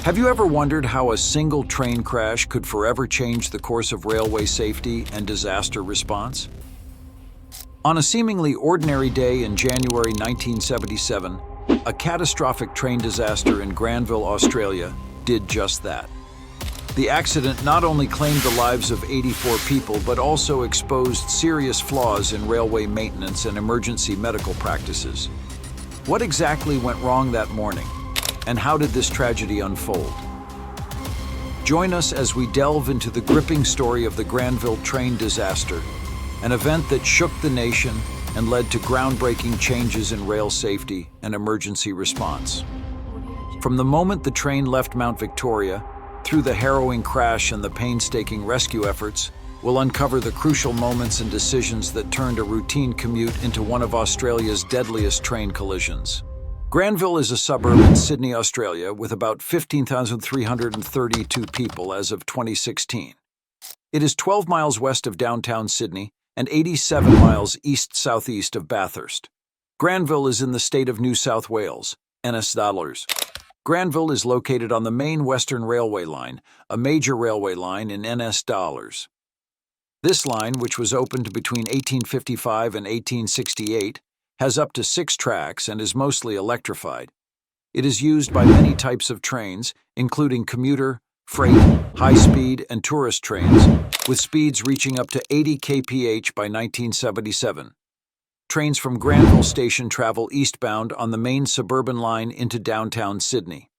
Have you ever wondered how a single train crash could forever change the course of railway safety and disaster response? On a seemingly ordinary day in January 1977, a catastrophic train disaster in Granville, Australia, did just that. The accident not only claimed the lives of 84 people, but also exposed serious flaws in railway maintenance and emergency medical practices. What exactly went wrong that morning, and how did this tragedy unfold? Join us as we delve into the gripping story of the Granville train disaster, an event that shook the nation and led to groundbreaking changes in rail safety and emergency response. From the moment the train left Mount Victoria, through the harrowing crash and the painstaking rescue efforts, we'll uncover the crucial moments and decisions that turned a routine commute into one of Australia's deadliest train collisions. Granville is a suburb in Sydney, Australia, with about 15,332 people as of 2016. It is 12 miles west of downtown Sydney and 87 miles east-southeast of Bathurst. Granville is in the state of New South Wales, NS dollars. Granville is located on the main Western Railway line, a major railway line in NS dollars. This line, which was opened between 1855 and 1868, has up to 6 tracks and is mostly electrified. It is used by many types of trains, including commuter, freight, high-speed, and tourist trains, with speeds reaching up to 80 kph by 1977. Trains from Granville Station travel eastbound on the main suburban line into downtown Sydney.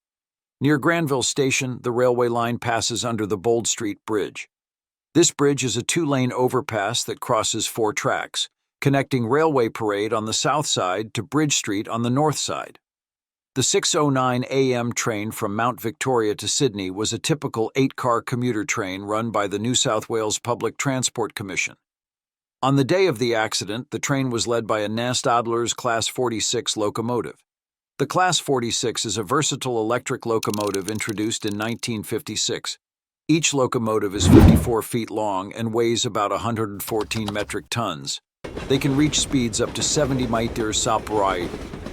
Near Granville Station, the railway line passes under the Bold Street Bridge. This bridge is a 2-lane overpass that crosses 4 tracks, connecting Railway Parade on the south side to Bridge Street on the north side. The 6:09 a.m. train from Mount Victoria to Sydney was a typical 8-car commuter train run by the New South Wales Public Transport Commission. On the day of the accident, the train was led by a NS Adler's Class 46 locomotive. The Class 46 is a versatile electric locomotive introduced in 1956. Each locomotive is 54 feet long and weighs about 114 metric tons. They can reach speeds up to 70 meters per hour,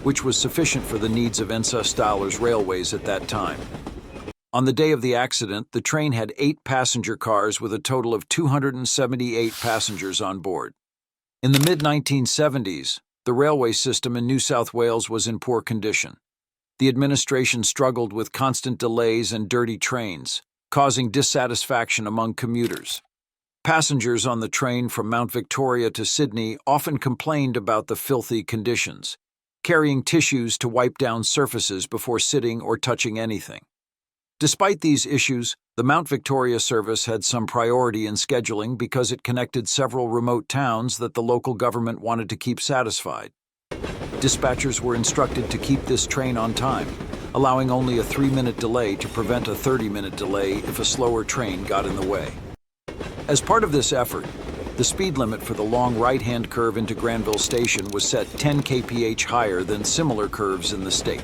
which was sufficient for the needs of NS Adler's railways at that time. On the day of the accident, the train had 8 passenger cars with a total of 278 passengers on board. In the mid-1970s, the railway system in New South Wales was in poor condition. The administration struggled with constant delays and dirty trains, causing dissatisfaction among commuters. Passengers on the train from Mount Victoria to Sydney often complained about the filthy conditions, carrying tissues to wipe down surfaces before sitting or touching anything. Despite these issues, the Mount Victoria service had some priority in scheduling because it connected several remote towns that the local government wanted to keep satisfied. Dispatchers were instructed to keep this train on time, allowing only a 3-minute delay to prevent a 30-minute delay if a slower train got in the way. As part of this effort, the speed limit for the long right-hand curve into Granville Station was set 10 kph higher than similar curves in the state.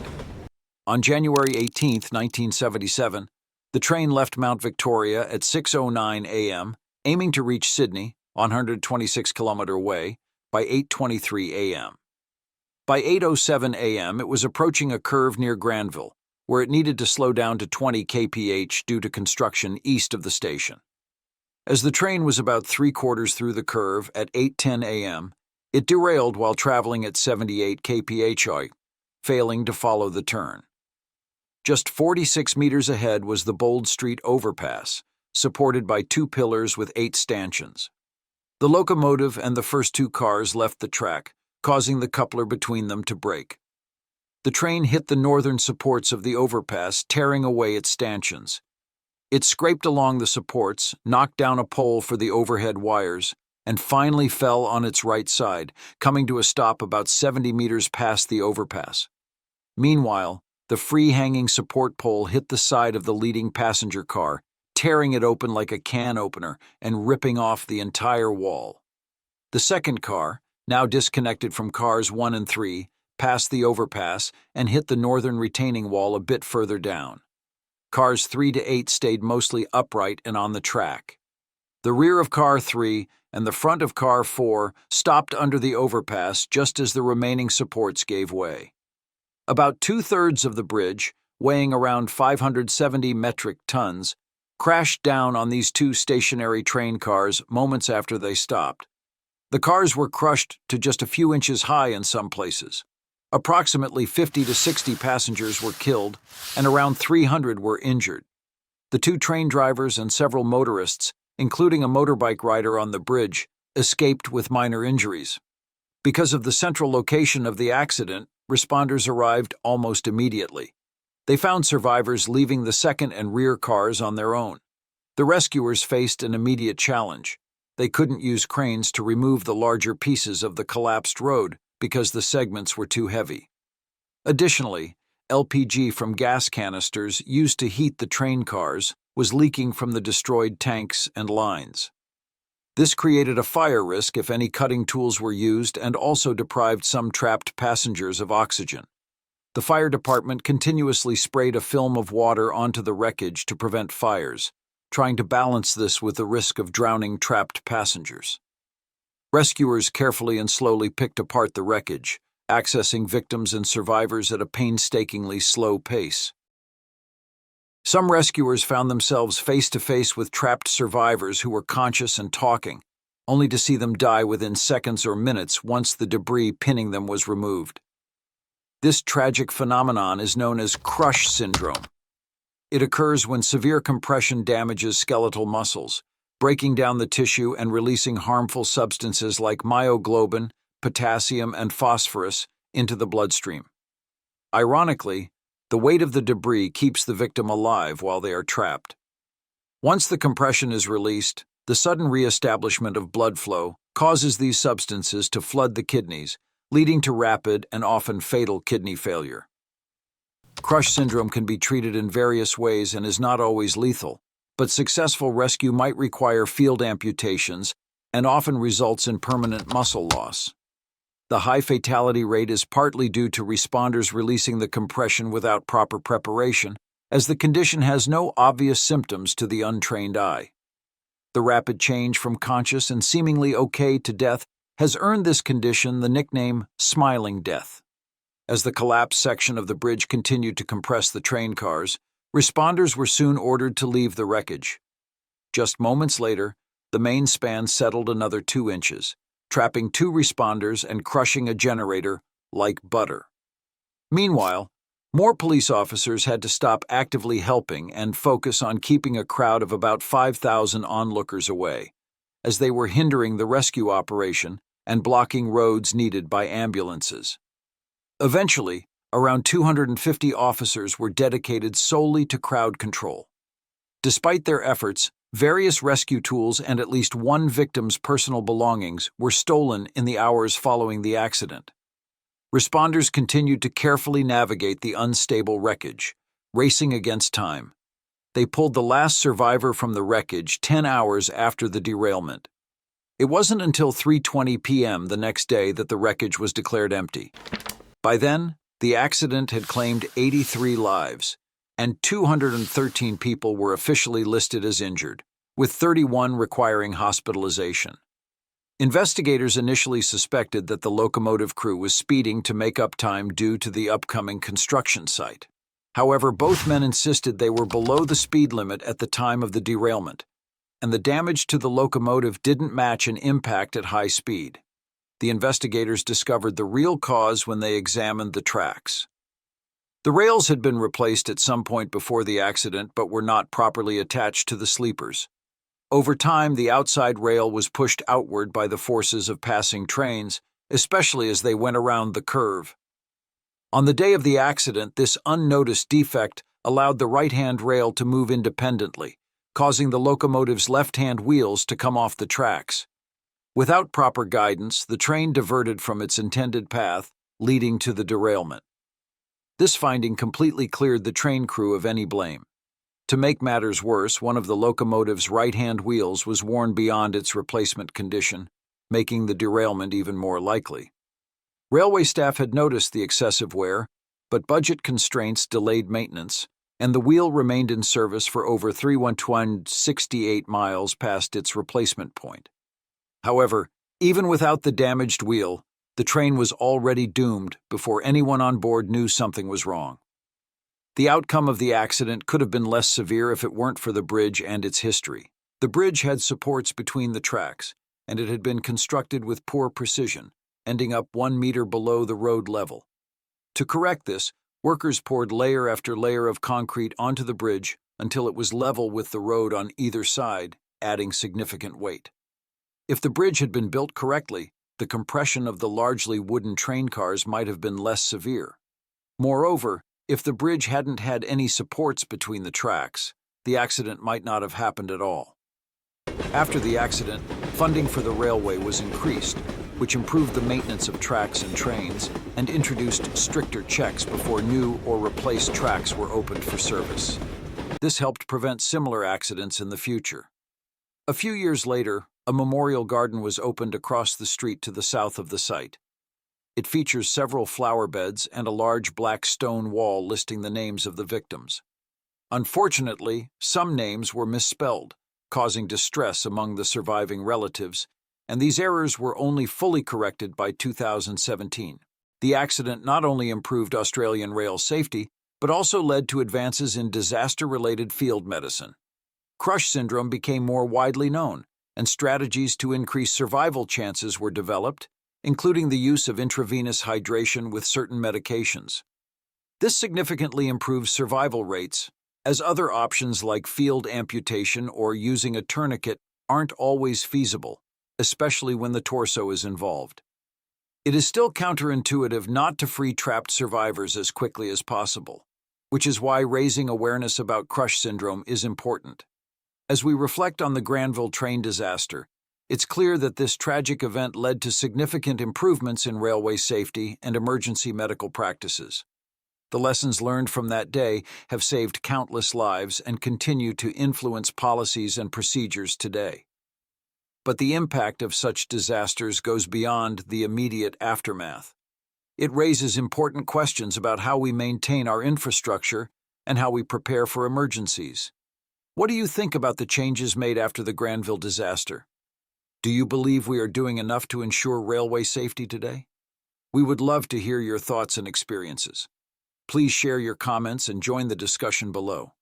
On January 18, 1977, the train left Mount Victoria at 6:09 a.m., aiming to reach Sydney, 126-kilometer way, by 8:23 a.m. By 8:07 a.m., it was approaching a curve near Granville, where it needed to slow down to 20 kph due to construction east of the station. As the train was about 3/4 through the curve at 8:10 a.m., it derailed while traveling at 78 kph, failing to follow the turn. Just 46 meters ahead was the Bold Street overpass, supported by 2 pillars with 8 stanchions. The locomotive and the first 2 cars left the track, causing the coupler between them to break. The train hit the northern supports of the overpass, tearing away its stanchions. It scraped along the supports, knocked down a pole for the overhead wires, and finally fell on its right side, coming to a stop about 70 meters past the overpass. Meanwhile, the free-hanging support pole hit the side of the leading passenger car, tearing it open like a can opener and ripping off the entire wall. The second car, now disconnected from cars 1 and 3, passed the overpass and hit the northern retaining wall a bit further down. Cars 3 to 8 stayed mostly upright and on the track. The rear of car 3 and the front of car 4 stopped under the overpass just as the remaining supports gave way. About 2/3 of the bridge, weighing around 570 metric tons, crashed down on these two stationary train cars moments after they stopped. The cars were crushed to just a few inches high in some places. Approximately 50 to 60 passengers were killed, and around 300 were injured. The two train drivers and several motorists, including a motorbike rider on the bridge, escaped with minor injuries. Because of the central location of the accident, responders arrived almost immediately. They found survivors leaving the second and rear cars on their own. The rescuers faced an immediate challenge. They couldn't use cranes to remove the larger pieces of the collapsed road because the segments were too heavy. Additionally, LPG from gas canisters used to heat the train cars was leaking from the destroyed tanks and lines. This created a fire risk if any cutting tools were used and also deprived some trapped passengers of oxygen. The fire department continuously sprayed a film of water onto the wreckage to prevent fires, trying to balance this with the risk of drowning trapped passengers. Rescuers carefully and slowly picked apart the wreckage, accessing victims and survivors at a painstakingly slow pace. Some rescuers found themselves face to face with trapped survivors who were conscious and talking, only to see them die within seconds or minutes once the debris pinning them was removed. This tragic phenomenon is known as crush syndrome. It occurs when severe compression damages skeletal muscles, breaking down the tissue and releasing harmful substances like myoglobin, potassium, and phosphorus into the bloodstream. Ironically, the weight of the debris keeps the victim alive while they are trapped. Once the compression is released, the sudden reestablishment of blood flow causes these substances to flood the kidneys, leading to rapid and often fatal kidney failure. Crush syndrome can be treated in various ways and is not always lethal, but successful rescue might require field amputations and often results in permanent muscle loss. The high fatality rate is partly due to responders releasing the compression without proper preparation, as the condition has no obvious symptoms to the untrained eye. The rapid change from conscious and seemingly okay to death has earned this condition the nickname smiling death. As the collapsed section of the bridge continued to compress the train cars, responders were soon ordered to leave the wreckage. Just moments later, the main span settled another 2 inches, trapping 2 responders and crushing a generator like butter. Meanwhile, more police officers had to stop actively helping and focus on keeping a crowd of about 5,000 onlookers away, as they were hindering the rescue operation and blocking roads needed by ambulances. Eventually, around 250 officers were dedicated solely to crowd control. Despite their efforts, various rescue tools and at least one victim's personal belongings were stolen in the hours following the accident. Responders continued to carefully navigate the unstable wreckage, racing against time. They pulled the last survivor from the wreckage 10 hours after the derailment. It wasn't until 3:20 p.m. the next day that the wreckage was declared empty. By then, the accident had claimed 83 lives, and 213 people were officially listed as injured, with 31 requiring hospitalization. Investigators initially suspected that the locomotive crew was speeding to make up time due to the upcoming construction site. However, both men insisted they were below the speed limit at the time of the derailment, and the damage to the locomotive didn't match an impact at high speed. The investigators discovered the real cause when they examined the tracks. The rails had been replaced at some point before the accident but were not properly attached to the sleepers. Over time, the outside rail was pushed outward by the forces of passing trains, especially as they went around the curve. On the day of the accident, this unnoticed defect allowed the right-hand rail to move independently, causing the locomotive's left-hand wheels to come off the tracks. Without proper guidance, the train diverted from its intended path, leading to the derailment. This finding completely cleared the train crew of any blame. To make matters worse, one of the locomotive's right-hand wheels was worn beyond its replacement condition, making the derailment even more likely. Railway staff had noticed the excessive wear, but budget constraints delayed maintenance, and the wheel remained in service for over 368 miles past its replacement point. However, even without the damaged wheel, the train was already doomed before anyone on board knew something was wrong. The outcome of the accident could have been less severe if it weren't for the bridge and its history. The bridge had supports between the tracks, and it had been constructed with poor precision, ending up 1 meter below the road level. To correct this, workers poured layer after layer of concrete onto the bridge until it was level with the road on either side, adding significant weight. If the bridge had been built correctly, the compression of the largely wooden train cars might have been less severe. Moreover, if the bridge hadn't had any supports between the tracks, the accident might not have happened at all. After the accident, funding for the railway was increased, which improved the maintenance of tracks and trains and introduced stricter checks before new or replaced tracks were opened for service. This helped prevent similar accidents in the future. A few years later, a memorial garden was opened across the street to the south of the site. It features several flower beds and a large black stone wall listing the names of the victims. Unfortunately, some names were misspelled, causing distress among the surviving relatives, and these errors were only fully corrected by 2017. The accident not only improved Australian rail safety, but also led to advances in disaster-related field medicine. Crush syndrome became more widely known, and strategies to increase survival chances were developed, including the use of intravenous hydration with certain medications. This significantly improves survival rates, as other options like field amputation or using a tourniquet aren't always feasible, especially when the torso is involved. It is still counterintuitive not to free trapped survivors as quickly as possible, which is why raising awareness about crush syndrome is important. As we reflect on the Granville train disaster, it's clear that this tragic event led to significant improvements in railway safety and emergency medical practices. The lessons learned from that day have saved countless lives and continue to influence policies and procedures today. But the impact of such disasters goes beyond the immediate aftermath. It raises important questions about how we maintain our infrastructure and how we prepare for emergencies. What do you think about the changes made after the Granville disaster? Do you believe we are doing enough to ensure railway safety today? We would love to hear your thoughts and experiences. Please share your comments and join the discussion below.